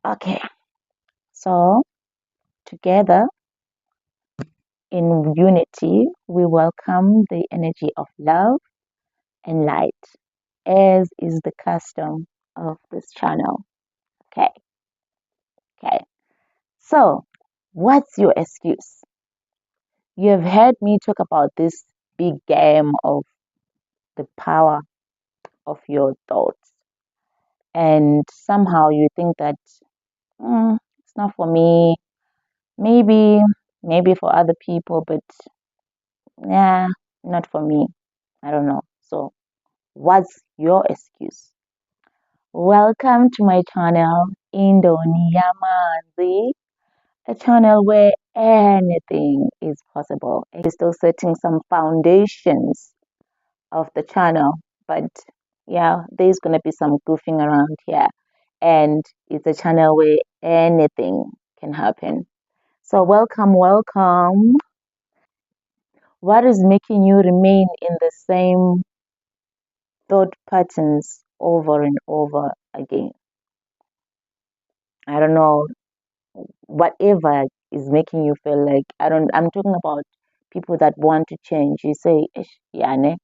Okay, so together in unity, we welcome the energy of love and light, as is the custom of this channel. Okay, okay. So, what's your excuse? You have heard me talk about this big game of the power of your thoughts, and somehow you think that it's not for me. Maybe, maybe for other people, but yeah, not for me. I don't know. So, what's your excuse? Welcome to my channel, Indonesia Manzi, a channel where anything is possible. It's still setting some foundations of the channel, but yeah, there's gonna be some goofing around here, and it's a channel where anything can happen. So, welcome, welcome. What is making you remain in the same thought patterns over and over again? I don't know, whatever is making you feel like I'm talking about people that want to change. You say, "Ish, yeah, ne?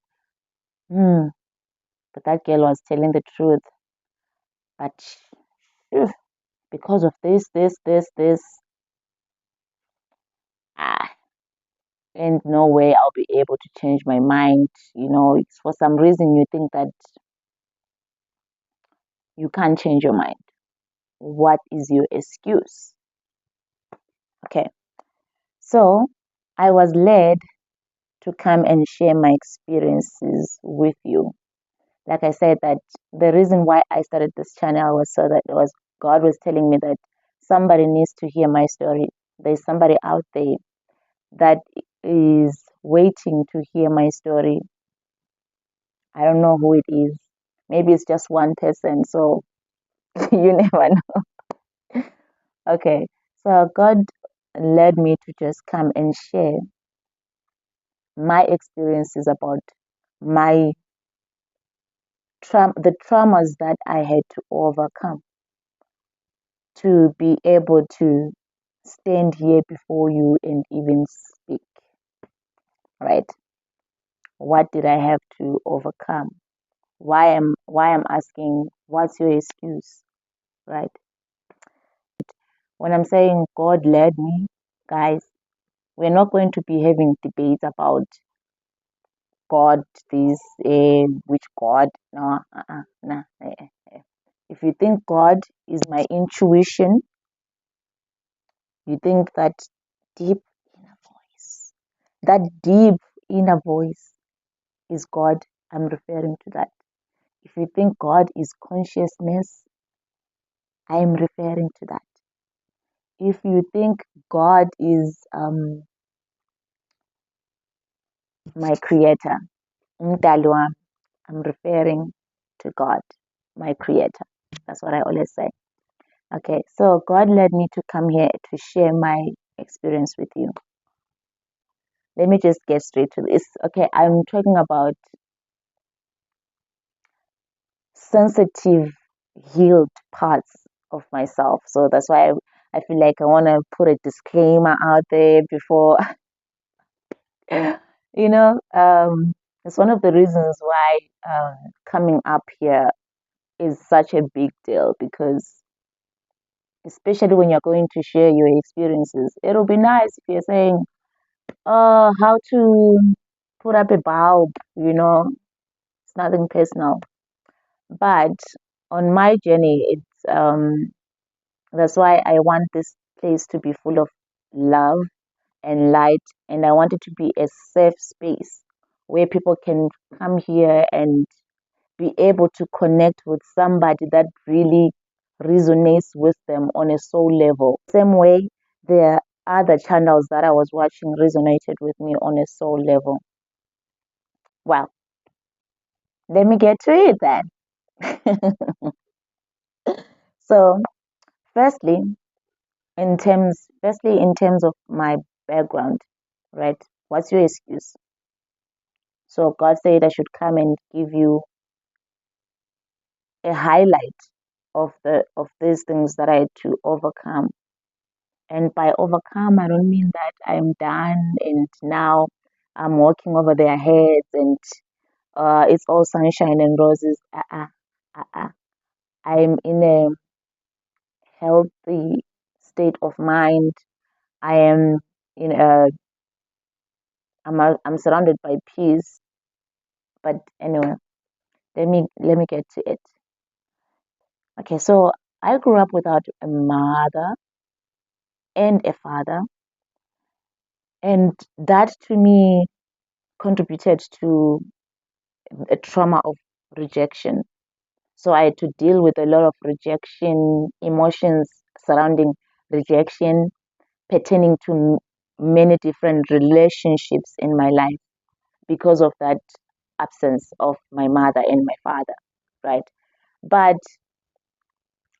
Hmm, but that girl was telling the truth. But phew, because of this, ah, and no way I'll be able to change my mind. It's for some reason you think that you can't change your mind. What is your excuse? Okay, so I was led to come and share my experiences with you. Like I said, that the reason why I started this channel was so that it was God was telling me that somebody needs to hear my story. There's somebody out there that is waiting to hear my story. I don't know who it is. Maybe it's just one person, so you never know. Okay, so God led me to just come and share my experiences about my the traumas that I had to overcome to be able to stand here before you and even speak, right? What did I have to overcome? Why I'm asking what's your excuse, right? When I'm saying God led me, guys, we're not going to be having debates about God, this, which God, no, nah. If you think God is my intuition, you think that deep inner voice, that deep inner voice is God, I'm referring to that. If you think God is consciousness, I am referring to that. If you think God is my creator, umdali wami, I'm referring to God, my creator. That's what I always say. Okay, so God led me to come here to share my experience with you. Let me just get straight to this. Okay, I'm talking about sensitive, healed parts of myself. So that's why I feel like I want to put a disclaimer out there before, you know, it's one of the reasons why coming up here is such a big deal because, especially when you're going to share your experiences, it'll be nice if you're saying, how to put up a bulb, it's nothing personal. But on my journey, that's why I want this place to be full of love and light, and I want it to be a safe space where people can come here and be able to connect with somebody that really resonates with them on a soul level. Same way, there are other channels that I was watching resonated with me on a soul level. Well, let me get to it then. So, firstly, in terms of my background, right? What's your excuse? So God said I should come and give you a highlight of these things that I had to overcome. And by overcome, I don't mean that I'm done and now I'm walking over their heads and it's all sunshine and roses. I'm in a healthy state of mind. I am in a I'm surrounded by peace. But anyway, let me get to it. Okay, so I grew up without a mother and a father, and that to me contributed to a trauma of rejection. So I had to deal with a lot of rejection, emotions surrounding rejection, pertaining to many different relationships in my life because of that absence of my mother and my father, right? But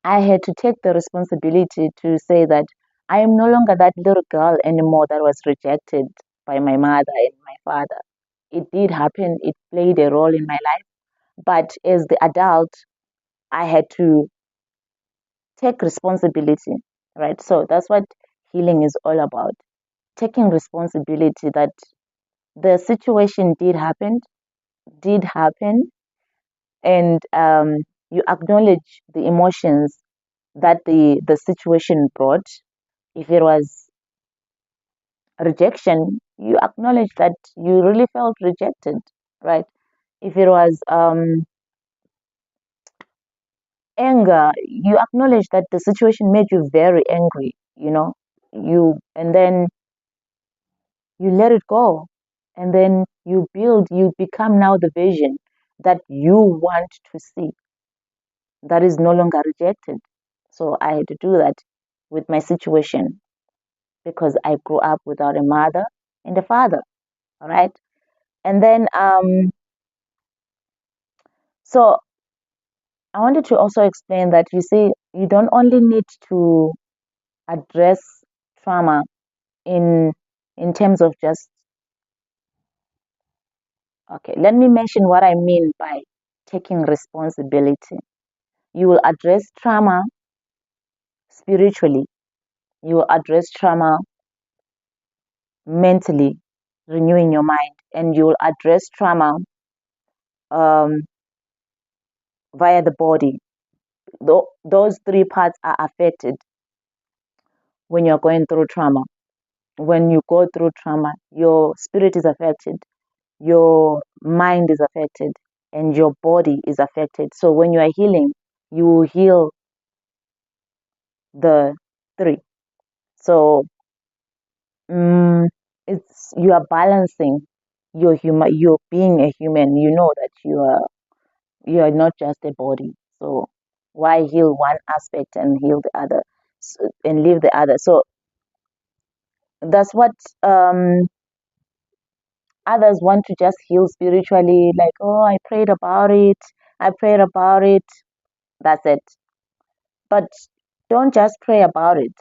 I had to take the responsibility to say that I am no longer that little girl anymore that was rejected by my mother and my father. It did happen, it played a role in my life, but as the adult, I had to take responsibility, right? So that's what healing is all about, taking responsibility that the situation did happen, and you acknowledge the emotions that the situation brought. If it was rejection, you acknowledge that you really felt rejected, right? If it was anger, you acknowledge that the situation made you very angry, and then you let it go, and then you become now the vision that you want to see, that is no longer rejected. So I had to do that with my situation because I grew up without a mother and a father. All right. And then, so I wanted to also explain that you see, you don't only need to address trauma in terms of just, okay, let me mention what I mean by taking responsibility. You will address trauma spiritually, you will address trauma mentally, renewing your mind, and you will address trauma um, via the body. Those three parts are affected when you're going through trauma. When you go through trauma, your spirit is affected, your mind is affected, and your body is affected. So when you are healing, you will heal the three. So it's you are balancing your human. You're being a human. You know that you are not just a body. So why heal one aspect and heal the other, and leave the other? So that's what others want to just heal spiritually, like, oh, I prayed about it, I prayed about it. That's it. But don't just pray about it.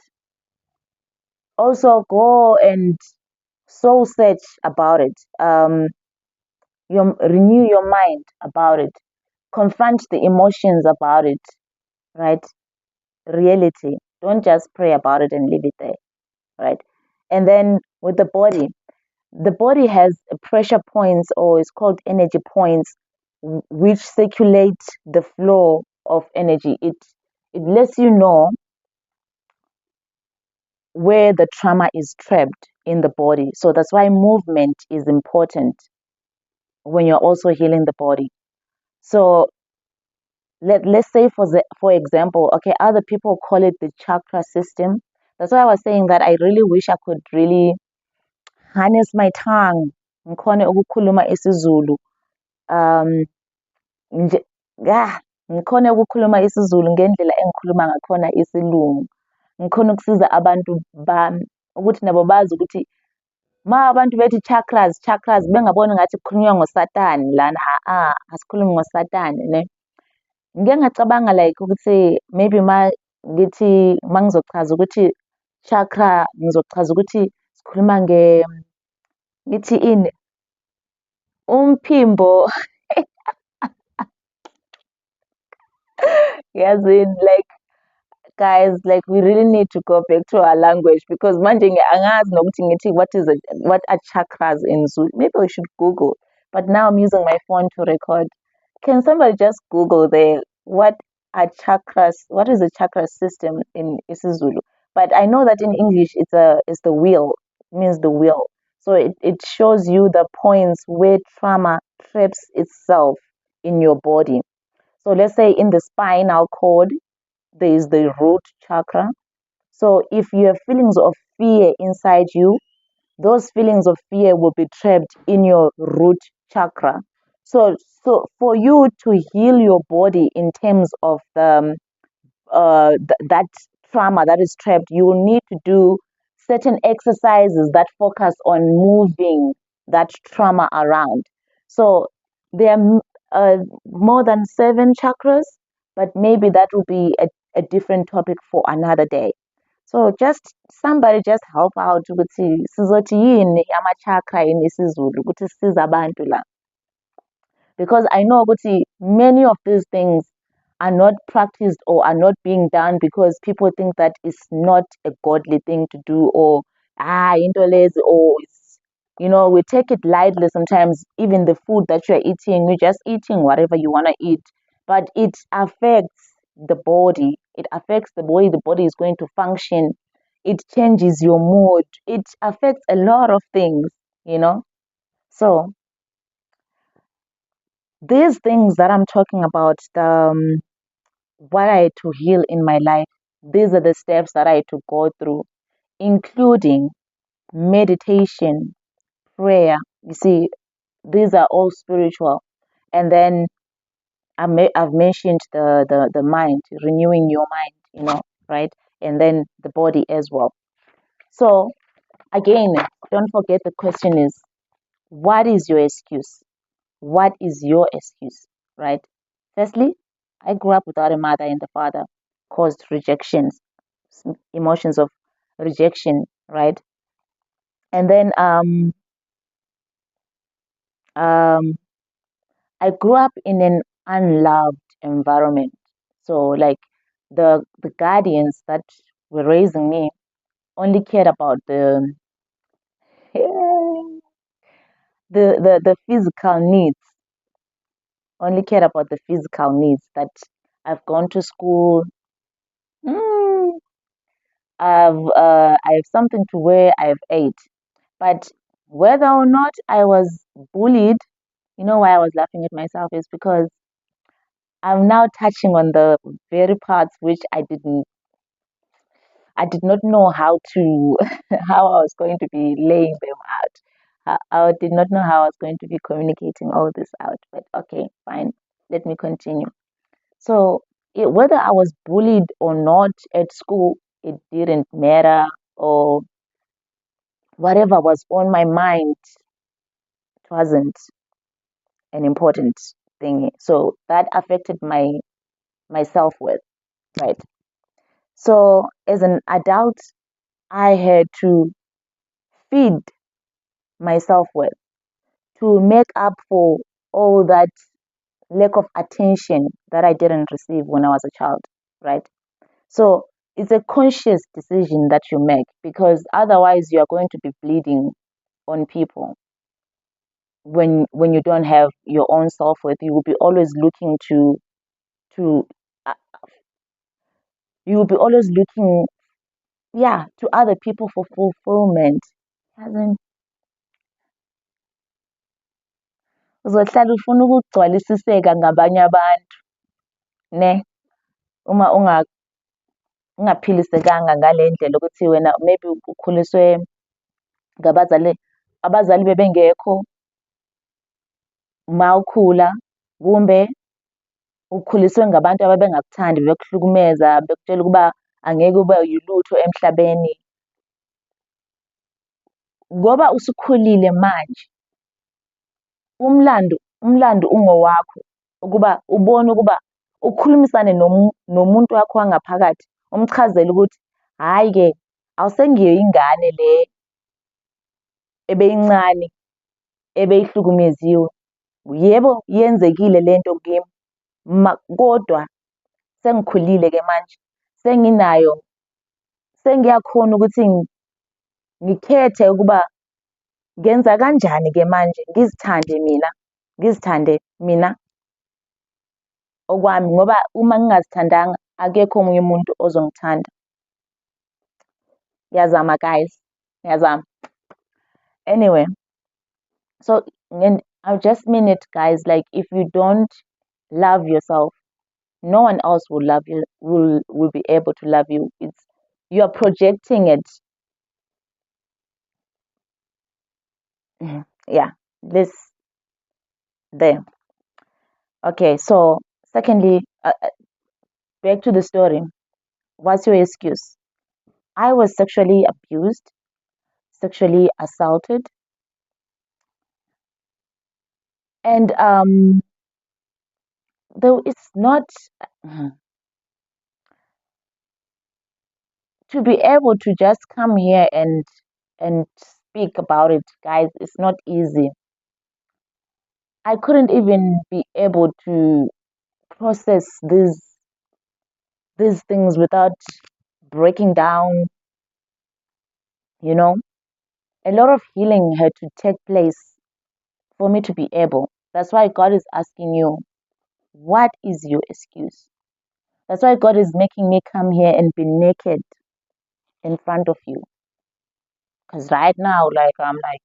Also go and soul search about it. Renew your mind about it. Confront the emotions about it, right? Reality. Don't just pray about it and leave it there, right? And then with the body has pressure points, or it's called energy points, which circulate the flow of energy. It lets you know where the trauma is trapped in the body. So that's why movement is important when you're also healing the body. So let's say for example, okay, other people call it the chakra system. That's why I was saying that I really wish I could really harness my tongue ngikhone ukukhuluma isiZulu um nje ngikhone ukukhuluma isiZulu ngendlela engikhuluma ngakhona isilungu, ngikhona ukusiza abantu bami ukuthi nabo bazi ukuthi ma abantu bethi chakras chakras bengaboni ngathi kukhulunywa ngosatani lana, asikhulumi ngosatani ne. Ngike ngacabanga like ukuthi maybe ngithi mangizochaza ukuthi chakra ngizochaza ukuthi sikhuluma ngithi ini umphimbo As in, like, guys, like, we really need to go back to our language because manje angazi nokuthi ngithi what are chakras in Zulu. Maybe we should Google. But now I'm using my phone to record. Can somebody just Google there what are chakras? What is the chakra system in isiZulu? But I know that in English it's the wheel, means the wheel. So it shows you the points where trauma traps itself in your body. So let's say in the spinal cord, there is the root chakra. So if you have feelings of fear inside you, those feelings of fear will be trapped in your root chakra. So for you to heal your body in terms of that trauma that is trapped, you will need to do certain exercises that focus on moving that trauma around. So there are more than 7 chakras, but maybe that will be a different topic for another day. So just somebody just help out ukuthi sizothi yini ama-chakra in isiZulu ukuthi sisize abantu la. Because I know ukuthi many of these things are not practiced or are not being done because people think that it's not a godly thing to do or into lazy or it's, we take it lightly sometimes. Even the food that you're eating, you're just eating whatever you want to eat, but it affects the body. It affects the way the body is going to function. It changes your mood. It affects a lot of things. So these things that I'm talking about, what I had to heal in my life, these are the steps that I had to go through, including meditation, prayer. You see, these are all spiritual. And then I've mentioned the mind, renewing your mind, right? And then the body as well. So again, don't forget the question is, what is your excuse? What is your excuse, right? Firstly, I grew up without a mother and the father caused rejections, emotions of rejection, right? And then I grew up in an unloved environment. So like the guardians that were raising me only cared about the physical needs, only cared about the physical needs that I've gone to school. Mm, I have something to wear, I have ate. But whether or not I was bullied, you know why I was laughing at myself is because I'm now touching on the very parts which I did not know how to, how I was going to be laying them out. I did not know how I was going to be communicating all this out. But okay, fine. Let me continue. So whether I was bullied or not at school, it didn't matter, or whatever was on my mind, it wasn't an important thing. So that affected my self-worth, right? So as an adult, I had to feed my self-worth to make up for all that lack of attention that I didn't receive when I was a child, right? So it's a conscious decision that you make because otherwise you are going to be bleeding on people. When you don't have your own self-worth, you will be always looking to uh, you will be always looking, yeah, to other people for fulfillment. As in, uzohlala ufuna ukugcwalisiseka ngabanye abantu, ne? Uma ungaphilisekanga ngale ndlela ukuthi wena maybe ukhuliswe abazali bebengekho uma ukhula, kumbe ukhuliswe ngabantu ababengakuthandi, bekuhlukumeza, bekutshela ukuba angeke ube yilutho emhlabeni. Ngoba usukhulile manje, umlando ungowakho ukuba ubone ukuba ukhulumisane nomuntu wakho wangaphakathi, umchazele ukuthi hhayi-ke awusengiyo ingane le ebeyincane, ebeyihlukumeziwe. Yebo, yenzekile lento kimi, kodwa sengikhulile ke manje, sengiyakhona ukuthi ngikhethe ukuba ngenza kanjani ke manje, ngizithande mina okwami, ngoba uma ngingazithandanga akekho omunye umuntu ozongithanda. Ngiyazama guys, ngiyazama. Anyway, so I'll just mean it guys, like if you don't love yourself, no one else will love you, will be able to love you. You are projecting it. Yeah, this there. Okay, so secondly, back to the story. What's your excuse? I was sexually abused, sexually assaulted, and though it's not to be able to just come here and speak about it, guys. It's not easy. I couldn't even be able to process these things without breaking down. You know, a lot of healing had to take place for me to be able. That's why God is asking you, what is your excuse? That's why God is making me come here and be naked in front of you. Because right now, like, I'm like,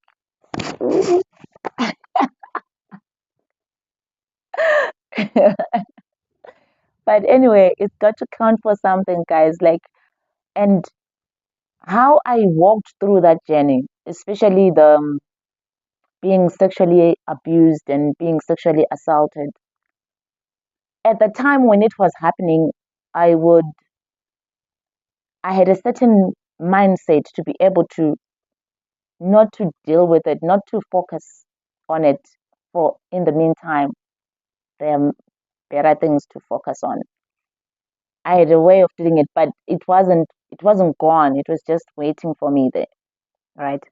but anyway, it's got to count for something, guys. Like, and how I walked through that journey, especially the being sexually abused and being sexually assaulted. At the time when it was happening, I would I had a certain mindset to be able to not to deal with it, not to focus on it for in the meantime. There are better things to focus on. I had a way of doing it, but it wasn't gone. It was just waiting for me there, right?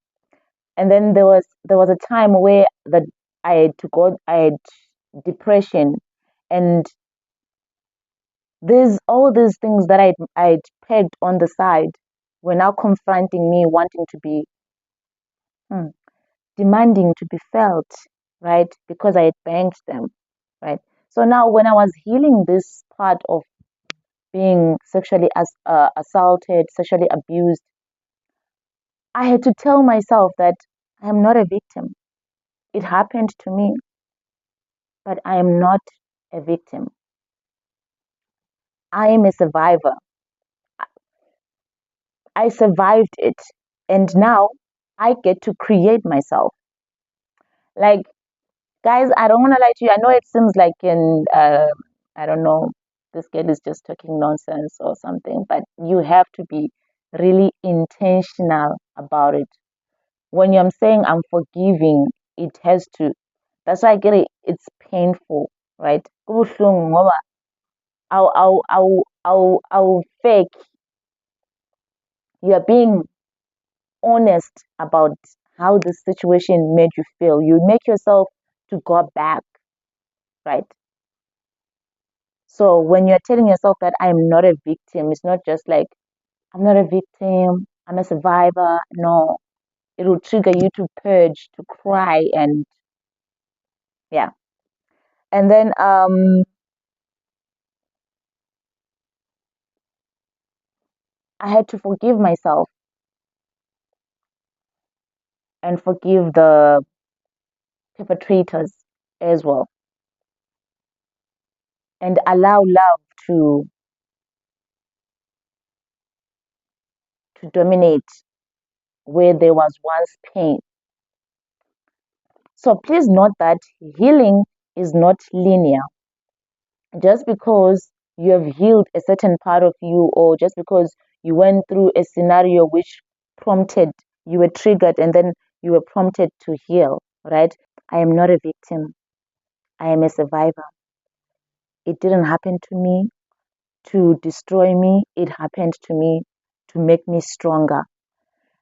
And then there was a time where that I had depression, and all these things that I'd pegged on the side were now confronting me, wanting to be demanding to be felt, right? Because I had banked them, right? So now when I was healing this part of being sexually assaulted, sexually abused, I had to tell myself that I am not a victim. It happened to me, but I am not a victim. I am a survivor. I survived it. And now I get to create myself. Like, guys, I don't want to lie to you. I know it seems like I don't know, this girl is just talking nonsense or something, but you have to be really intentional about it. When I'm saying I'm forgiving, it has to, that's why I get it, it's painful, right? Kubuhlungu ngoba I'll fake. You're being honest about how the situation made you feel. You make yourself to go back, right? So when you're telling yourself that I'm not a victim, it's not just like I'm not a victim, I'm a survivor. No, it will trigger you to purge, to cry, and yeah. And then I had to forgive myself and forgive the perpetrators as well, and allow love to dominate where there was once pain. So please note that healing is not linear. Just because you have healed a certain part of you, or just because you went through a scenario which prompted, you were triggered, and then you were prompted to heal, right? I am not a victim. I am a survivor. It didn't happen to me to destroy me. It happened to me to make me stronger.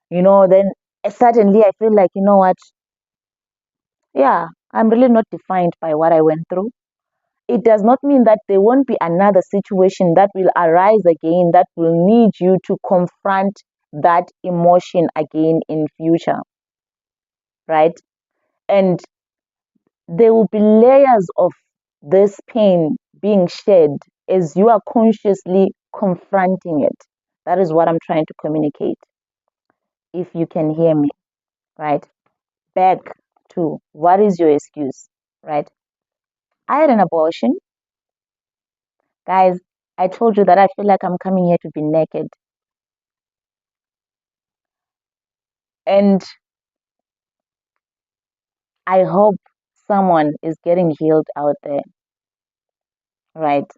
Then suddenly I feel like, you know what? Yeah, I'm really not defined by what I went through. it does not mean that there won't be another situation that will arise again that will need you to confront that emotion again in future, right? And there will be layers of this pain being shed as you are consciously confronting it. That is what I'm trying to communicate. If you can hear me, right? Back to what is your excuse, right? I had an abortion. Guys, I told you that I feel like I'm coming here to be naked. And I hope someone is getting healed out there, right?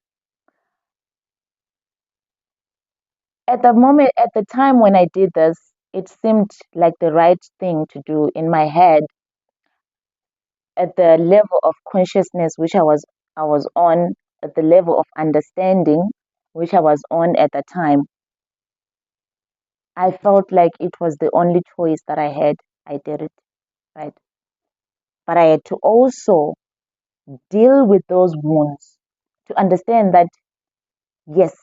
At the moment, at the time when I did this, it seemed like the right thing to do in my head at the level of consciousness which I was on, at the level of understanding which I was on at the time. I felt like it was the only choice that I had. I did it, right? But I had to also deal with those wounds to understand that yes,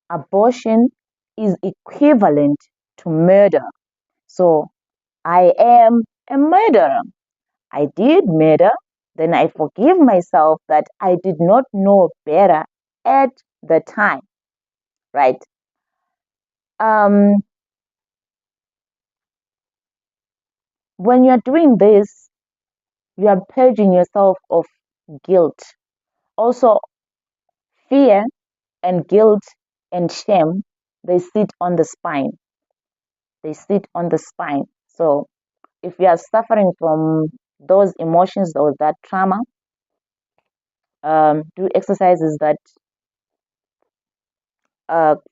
abortion is equivalent to murder. So I am a murderer. I did murder, then I forgive myself that I did not know better at the time, right? Um, when you're doing this, you are purging yourself of guilt. Also, fear and guilt and shame, they sit on the spine. They sit on the spine. So if you are suffering from those emotions or that trauma, do exercises that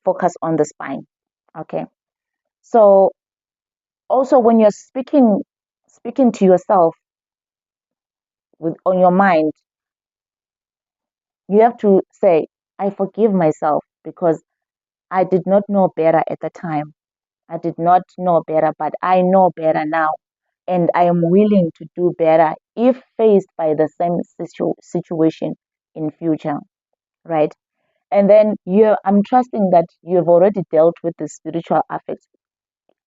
focus on the spine. Okay. So also when you're speaking to yourself with on your mind, you have to say, I forgive myself because I did not know better at the time. I did not know better, but I know better now. And I am willing to do better if faced by the same situation in future, right? And then I'm trusting that you have already dealt with the spiritual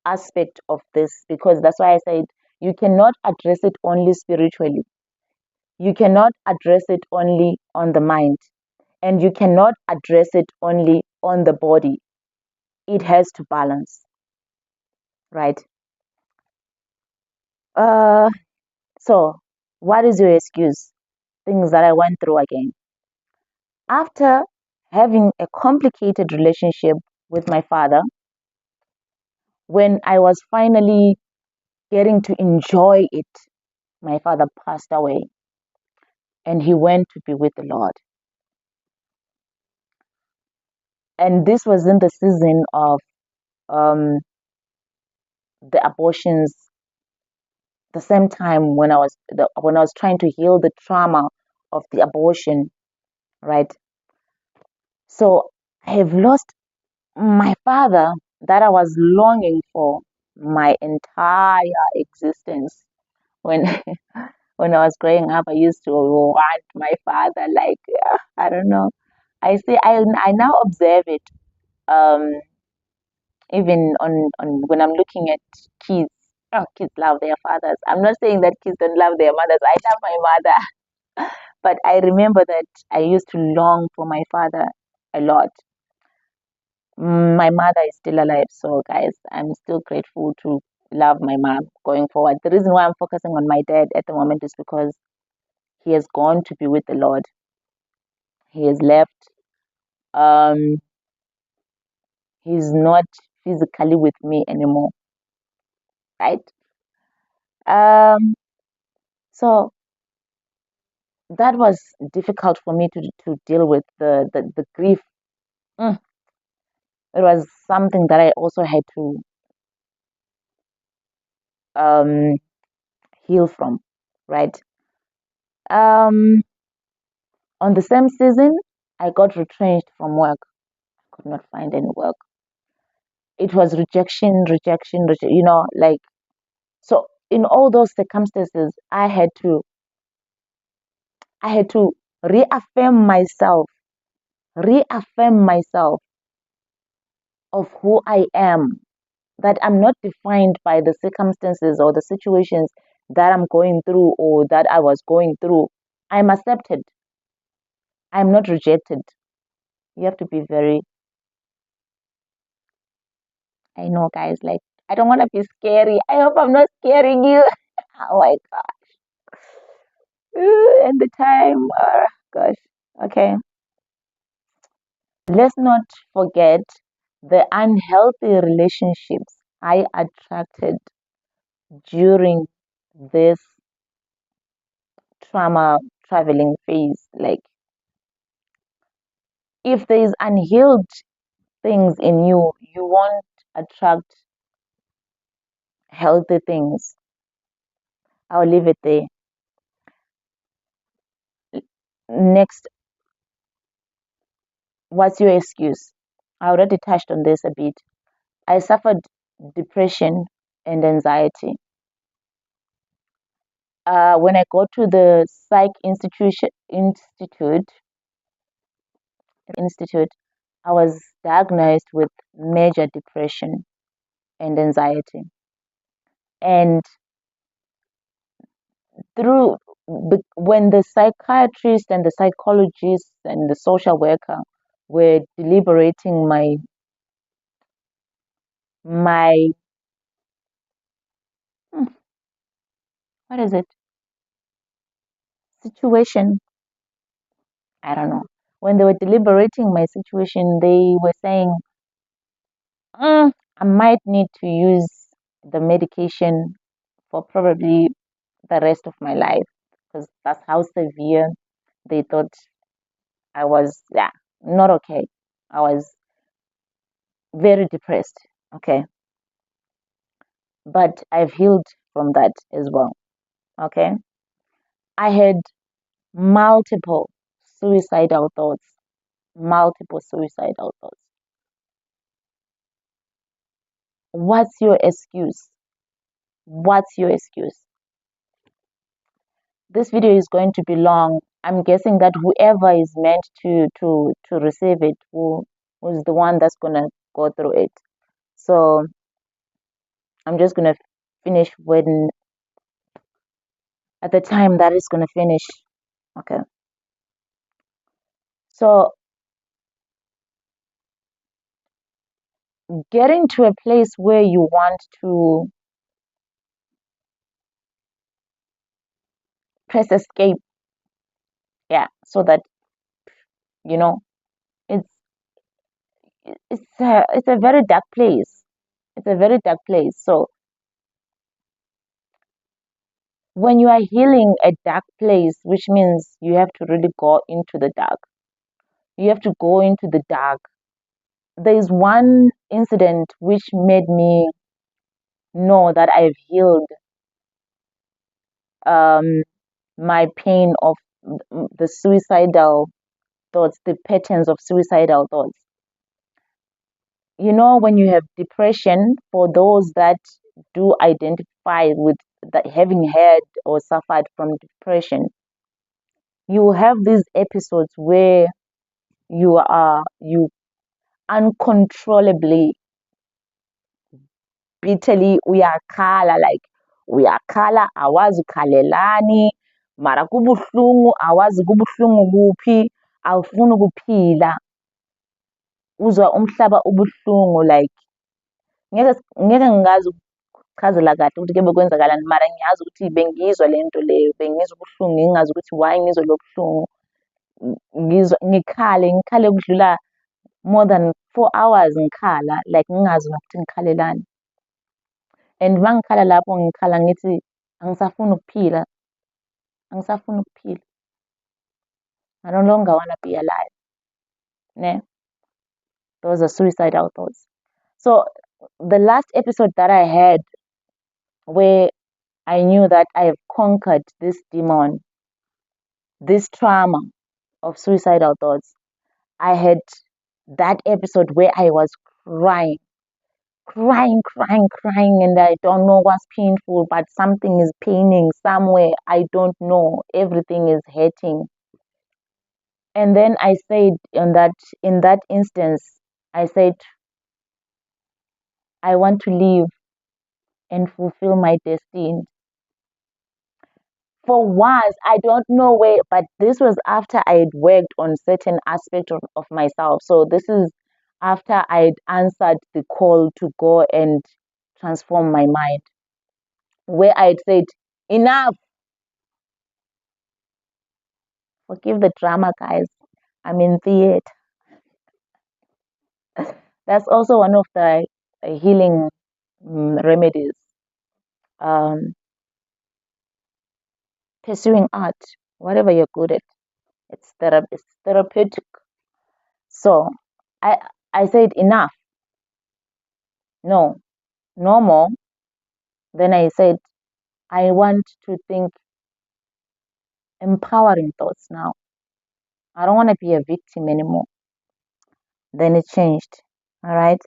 aspect of this, because that's why I said you cannot address it only spiritually. You cannot address it only on the mind, and you cannot address it only on the body. It has to balance, right? Uh, so what is your excuse? Things that I went through again. After having a complicated relationship with my father, when I was finally getting to enjoy it, my father passed away and he went to be with the Lord. And this was in the season of um, the abortions, the same time when when I was trying to heal the trauma of the abortion, right? So I have lost my father that I was longing for my entire existence. When when I was growing up, I used to want my father. Like I don't know. I now observe it. Um, even on when I'm looking at kids. Oh, kids love their fathers. I'm not saying that kids don't love their mothers. I love my mother, but I remember that I used to long for my father a lot. My mother is still alive, so guys, I'm still grateful to love my mom going forward. The reason why I'm focusing on my dad at the moment is because he has gone to be with the Lord. He has left. Um, he's not physically with me anymore, right? Um, so that was difficult for me to deal with the grief. Mm, it was something that I also had to um, heal from, right? Um, on the same season, I got retrenched from work. I could not find any work. It was rejection, rejection, like so. In all those circumstances, I had to reaffirm myself of who I am, that I'm not defined by the circumstances or the situations that I'm going through or that I was going through. I'm accepted. I'm not rejected. You have to be very, I know, guys, like, I don't want to be scary. I hope I'm not scaring you. Oh my God. And the time, gosh. Okay. Let's not forget the unhealthy relationships I attracted during this trauma traveling phase. Like, if there is unhealed things in you, you won't attract healthy things. I'll leave it there. Next, what's your excuse? I already touched on this a bit. I suffered depression and anxiety. When I go to the institute, I was diagnosed with major depression and anxiety. And through when the psychiatrist and the psychologist and the social worker were deliberating my hmm, what is it, situation, I don't know, when they were deliberating my situation, they were saying, I might need to use the medication for probably the rest of my life, because that's how severe they thought I was. Yeah, not okay. I was very depressed. Okay, but I've healed from that as well. Okay, I had multiple suicidal thoughts, multiple suicidal thoughts. What's your excuse? What's your excuse? This video is going to be long. I'm guessing that whoever is meant to receive it, who's the one that's gonna go through it. So I'm just gonna finish when at the time that is gonna finish. Okay. So getting to a place where you want to press escape, yeah, so that you know it's it's a very dark place. It's a very dark place. So when you are healing a dark place, which means you have to really go into the dark. You have to go into the dark. There is one incident which made me know that I've healed um, my pain of the suicidal thoughts, the patterns of suicidal thoughts. You know, when you have depression, for those that do identify with that having had or suffered from depression, you have these episodes where you uncontrollably, bitterly uyakhala, like uyakhala, awazi ukhalelani, mara kubuhlungu, awazi kubuhlungu kuphi, awufuni ukuphila, uzwa umhlaba ubuhlungu, like ngeke ngingazi ukuchazela kahle ukuthi ke bekwenzakalani, mara ngiyazi ukuthi bengizwa lento leyo, bengizwa ubuhlungu, ngingazi ukuthi why ngizwa lo buhlungu, ngikhale kudlula more than 4 hours ngikhala, like ngingazi nokuthi ngikhalelani. And uma ngikhala lapho ngikhala ngithi angisafuni ukuphila, angisafuni ukuphila. I no longer want to be alive. Ne? Those are suicidal thoughts. So the last episode that I had where I knew that I have conquered this demon, this trauma of suicidal thoughts, I had that episode where I was crying, crying, and I don't know what's painful, but something is paining somewhere. I don't know. Everything is hurting. And then I said in that instance, I said, I want to live and fulfill my destiny. For once, I don't know where, but this was after I had worked on certain aspect of myself. So this is after I had answered the call to go and transform my mind, where I had said, enough, forgive the drama, guys. I'm in theater. That's also one of the healing remedies. Um, Pursuing art, whatever you're good at, it's therapeutic. So I I said enough, no, no more. Then I said I want to think empowering thoughts now. I don't want to be a victim anymore. Then it changed. All right.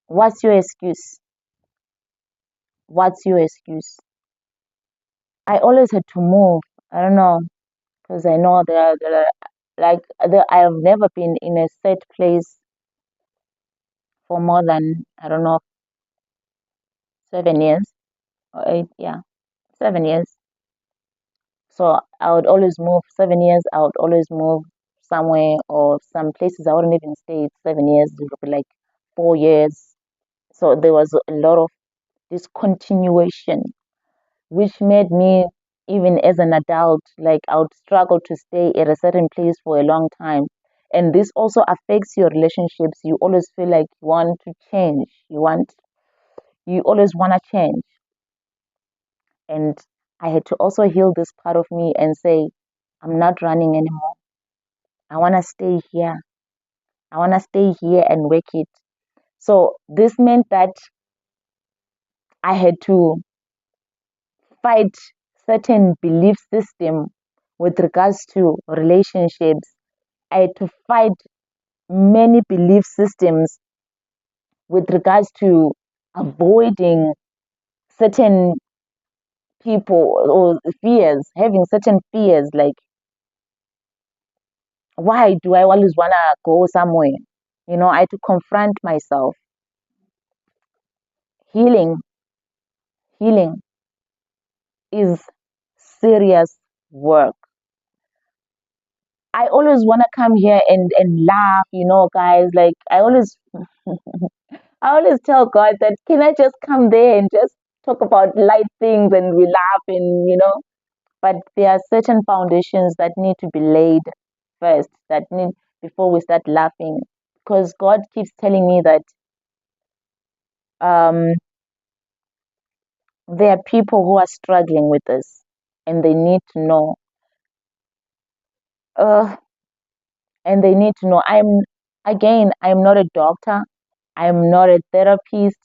What's your excuse? What's your excuse? I always had to move. I don't know because I know I have never been in a set place for more than, I don't know, 7 years or eight. Yeah, 7 years. So I would always move. 7 years, I would always move somewhere, or some places I wouldn't even stay 7 years. It would be like 4 years. So there was a lot of discontinuation, which made me, even as an adult, like I would struggle to stay at a certain place for a long time. And this also affects your relationships. You always feel like you want to change. You always want to change. And I had to also heal this part of me and say, I'm not running anymore. I want to stay here. I want to stay here and work it. So this meant that I had to fight certain belief system with regards to relationships. I had to fight many belief systems with regards to avoiding certain people or fears, having certain fears like, why do I always want to go somewhere? I had to confront myself. Healing, healing is serious work. I always want to come here and laugh, guys. Like I always tell God that, can I just come there and just talk about light things and we laugh and. But there are certain foundations that need to be laid first, that need before we start laughing. Because God keeps telling me that um, there are people who are struggling with this, and they need to know. Uh, and they need to know. I'm not a doctor. I am not a therapist.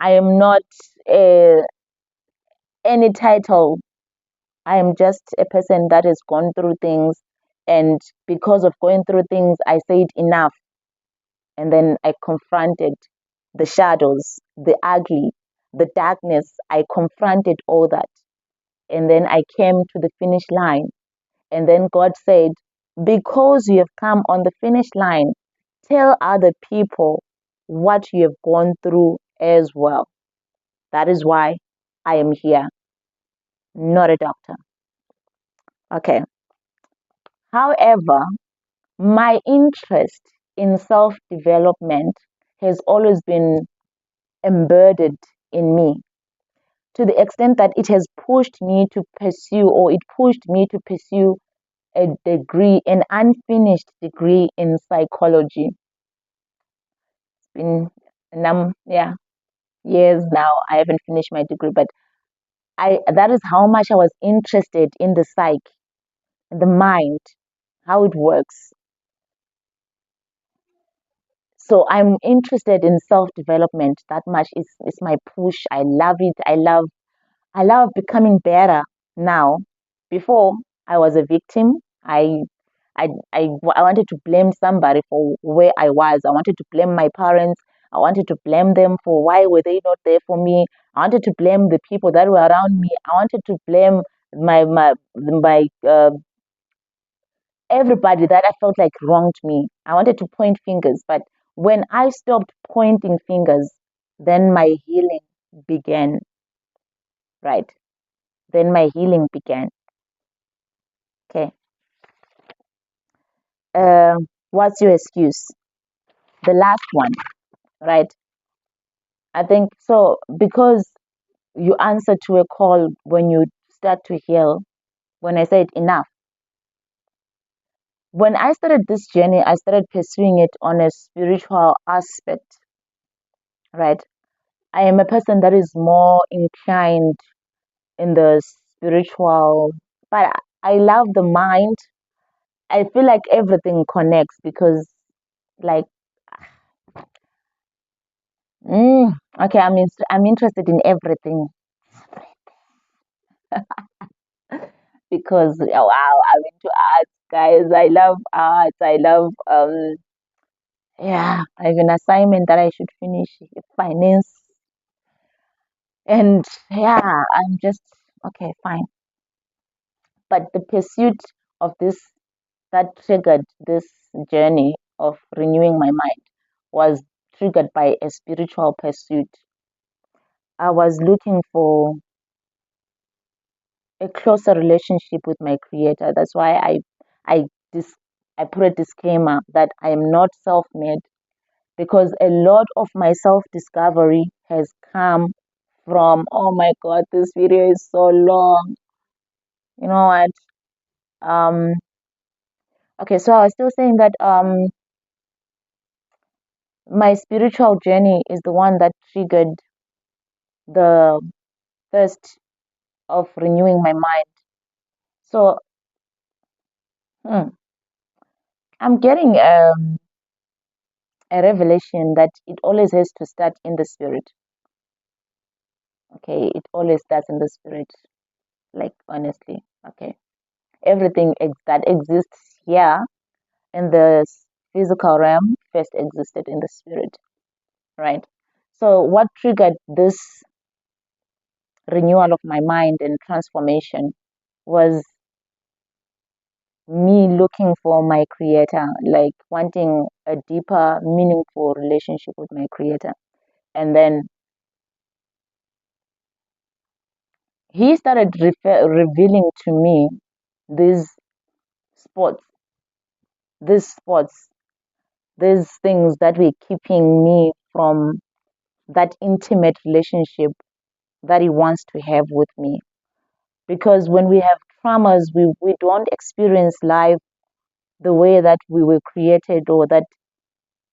I am not uh, any title. I am just a person that has gone through things, and because of going through things, I said enough. And then I confronted the shadows, the ugly, the darkness. I confronted all that. And then I came to the finish line. And then God said, because you have come on the finish line, tell other people what you have gone through as well. That is why I am here, not a doctor. Okay. However, my interest in self development has always been embedded in me, to the extent that it has pushed me to pursue, or it pushed me to pursue a degree, an unfinished degree in psychology. It's been yeah, years now. I haven't finished my degree, but that is how much I was interested in the psyche, the mind, how it works. So I'm interested in self development. That much is my push. I love it. I love becoming better now. Before, I was a victim. I wanted to blame somebody for where I was. I wanted to blame my parents. I wanted to blame them for why were they not there for me. I wanted to blame the people that were around me. I wanted to blame my everybody that I felt like wronged me. I wanted to point fingers, but when I stopped pointing fingers, then my healing began, right? Then my healing began. Okay. What's your excuse? The last one, right? I think so because you answer to a call when you start to heal. When I said enough, when I started this journey, I started pursuing it on a spiritual aspect, right? I am a person that is more inclined in the spiritual, but I love the mind. I feel like everything connects because, like, okay, I'm interested in everything because wow, I'm into art, guys. I love art. I love yeah. I have an assignment that I should finish, finance, and yeah, I'm just okay, fine. But the pursuit of this that triggered this journey of renewing my mind was triggered by a spiritual pursuit. I was looking for a closer relationship with my creator. That's why I dis, I put a disclaimer that I am not self-made because a lot of my self-discovery has come from, oh my god, this video is so long. You know what? Um okay, so I was still saying that my spiritual journey is the one that triggered the thirst of renewing my mind. So hmm, I'm getting a revelation that it always has to start in the spirit. Okay, it always starts in the spirit. Like honestly, okay, everything that exists here in the physical realm first existed in the spirit, right? So what triggered this renewal of my mind and transformation was me looking for my creator, like wanting a deeper, meaningful relationship with my creator. And then he started revealing to me these spots, these spots, these things that were keeping me from that intimate relationship that he wants to have with me. Because when we have traumas, we don't experience life the way that we were created, or that,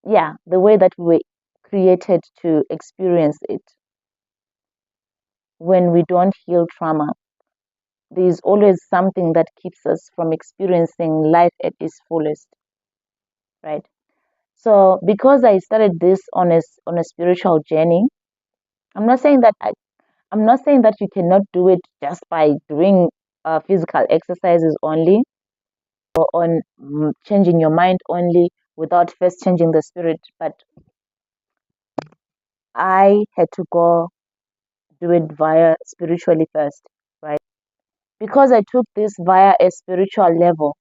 yeah, the way that we were created to experience it. When we don't heal trauma, there's always something that keeps us from experiencing life at its fullest, right? So because I started this on a spiritual journey, I'm not saying that I'm not saying that you cannot do it just by doing physical exercises only, or on changing your mind only without first changing the spirit. But I had to go do it via spiritually first, right? Because I took this via a spiritual level,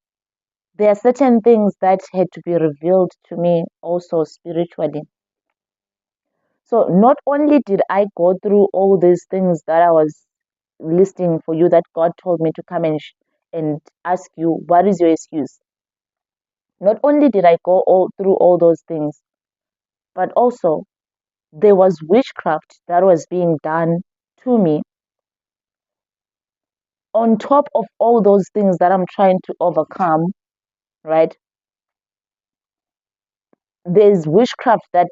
there are certain things that had to be revealed to me also spiritually. So not only did I go through all these things that I was listing for you, that God told me to come and ask you, what is your excuse? Not only did I go all through all those things, but also there was witchcraft that was being done to me on top of all those things that I'm trying to overcome, right? There's witchcraft that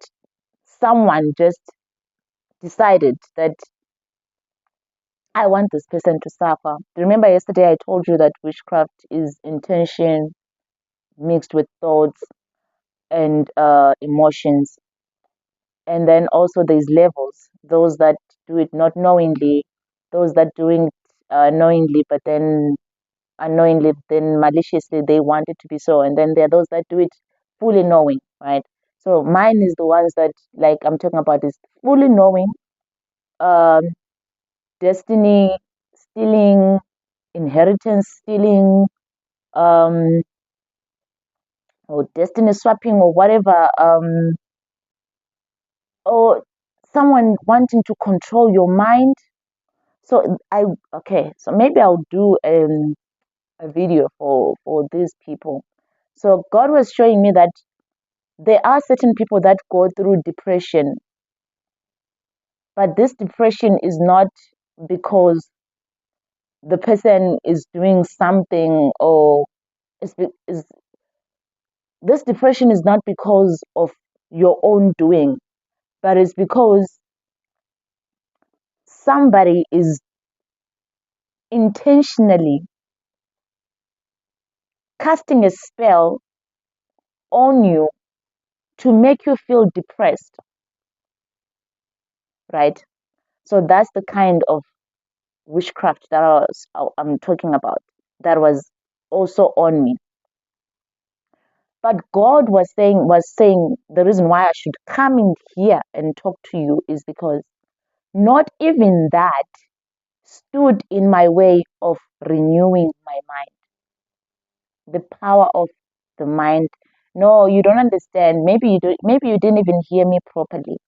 someone just decided that I want this person to suffer. Remember yesterday I told you that witchcraft is intention mixed with thoughts and emotions. And then also there's levels, those that do it not knowingly, those that doing it knowingly, but then unknowingly, then maliciously they want it to be so. And then there are those that do it fully knowing, right? So mine is the ones that, like I'm talking about, is fully knowing, um, destiny stealing, inheritance stealing, um, or destiny swapping, or whatever, or someone wanting to control your mind. So so maybe I'll do a video for these people. So God was showing me that there are certain people that go through depression, but this depression is not because the person is doing something, or is this depression is not because of your own doing, but it's because somebody is intentionally casting a spell on you to make you feel depressed, right? So that's the kind of witchcraft that I'm talking about, that was also on me. But God was saying the reason why I should come in here and talk to you is because not even that stood in my way of renewing my mind. The power of the mind. No, you don't understand. Maybe you didn't even hear me properly.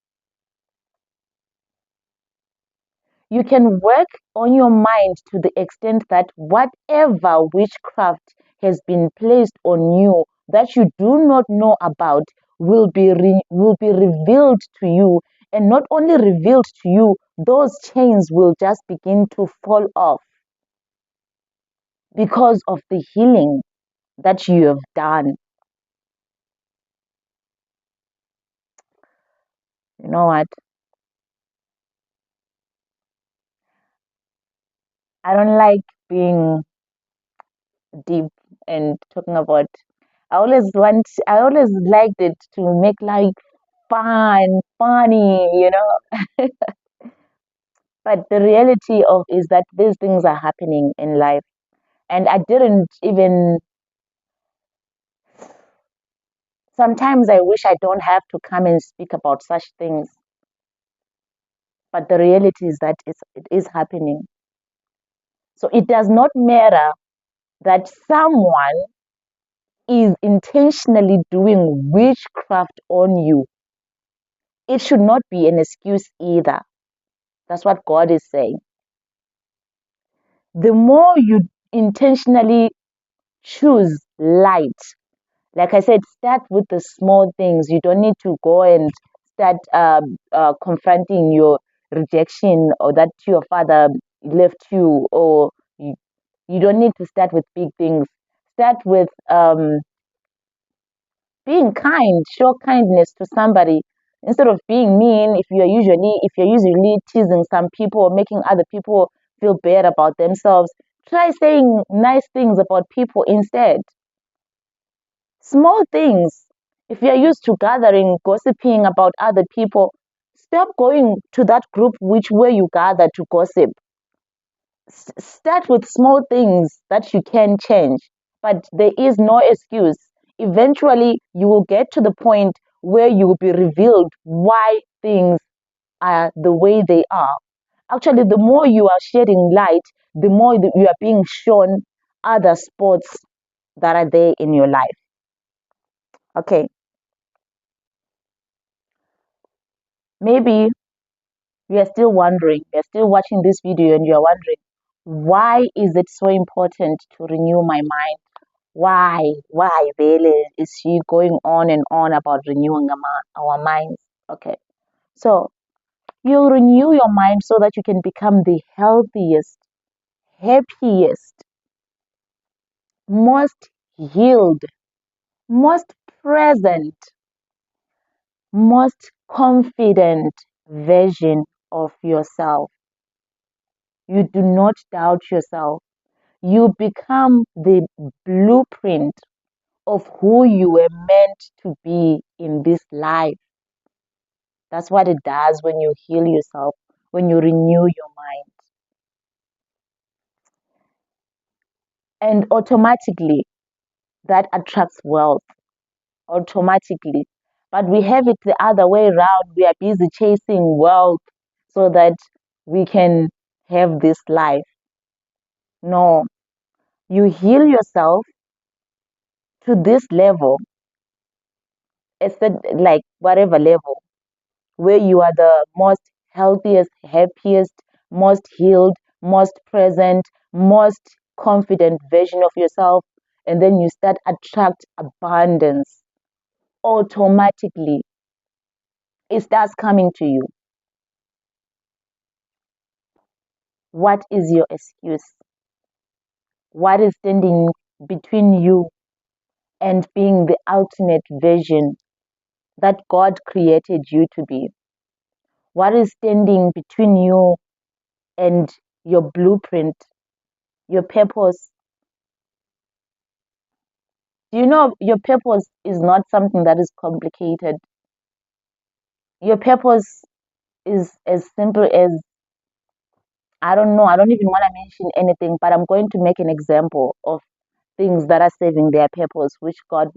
You can work on your mind to the extent that whatever witchcraft has been placed on you that you do not know about will be revealed to you, and not only revealed to you, those chains will just begin to fall off because of the healing that you have done. You know what? I don't like being deep and talking about. I always liked it to make life fun, funny, But the reality of is that these things are happening in life, and I didn't even. Sometimes I wish I don't have to come and speak about such things, but the reality is that it is happening. So it does not matter that someone is intentionally doing witchcraft on you. It should not be an excuse either. That's what God is saying. The more you intentionally choose light, like I said, start with the small things. You don't need to go and start confronting your rejection, or that your father left you, or you don't need to start with big things. Start with being kind. Show kindness to somebody instead of being mean. If you're usually teasing some people or making other people feel bad about themselves, try saying nice things about people instead. Small things. If you're used to gathering, gossiping about other people, stop going to that group where you gather to gossip. Start with small things that you can change, but there is no excuse. Eventually, you will get to the point where you will be revealed why things are the way they are. Actually, the more you are shedding light, the more that you are being shown other spots that are there in your life. Okay, maybe you are still wondering, you're still watching this video and you're wondering, why is it so important to renew my mind? Why really is she going on and on about renewing our minds? Okay, so you renew your mind so that you can become the healthiest, happiest, most healed, most present, most confident version of yourself. You do not doubt yourself. You become the blueprint of who you were meant to be in this life. That's what it does when you heal yourself, when you renew your mind. And automatically, that attracts wealth, automatically. But we have it the other way around. We are busy chasing wealth so that we can have this life. No, you heal yourself to this level, like whatever level, where you are the most healthiest, happiest, most healed, most present, most confident version of yourself, and then you start attract abundance automatically. It starts coming to you. What is your excuse? What is standing between you and being the ultimate version that God created you to be? What is standing between you and your blueprint, your purpose? Do you know your purpose is not something that is complicated? Your purpose is as simple as, I don't know, I don't even want to mention anything, but I'm going to make an example of things that are serving their purpose, which God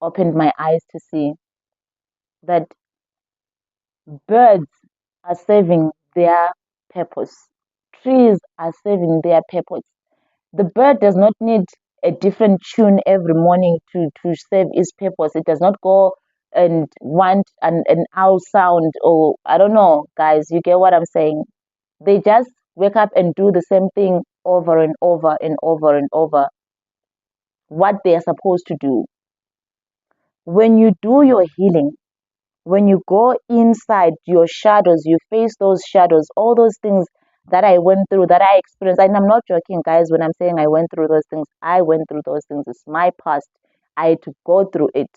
opened my eyes to see that birds are serving their purpose, trees are serving their purpose. The bird does not need a different tune every morning to serve its purpose. It does not go and want an owl sound, or I don't know, guys, you get what I'm saying? They just wake up and do the same thing over and over and over and over, what they are supposed to do. When you do your healing, when you go inside your shadows, you face those shadows, all those things that I went through, that I experienced. And I'm not joking, guys, when I'm saying I went through those things. I went through those things. It's my past. I had to go through it.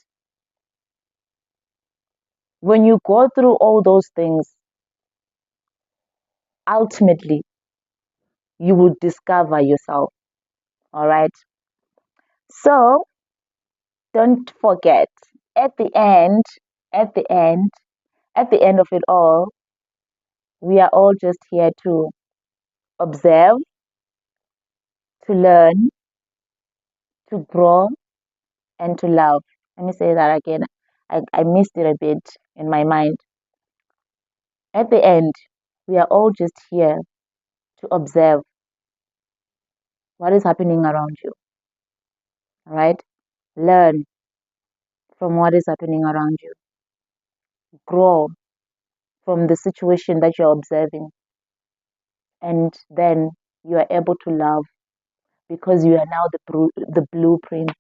When you go through all those things, ultimately, you will discover yourself. All right. So don't forget, at the end, at the end, at the end of it all, we are all just here to observe, to learn, to grow, and to love. Let me say that again. I missed it a bit in my mind. At the end, we are all just here to observe what is happening around you. All right? Learn from what is happening around you. Grow from the situation that you're observing. And then you are able to love because you are now the blueprint.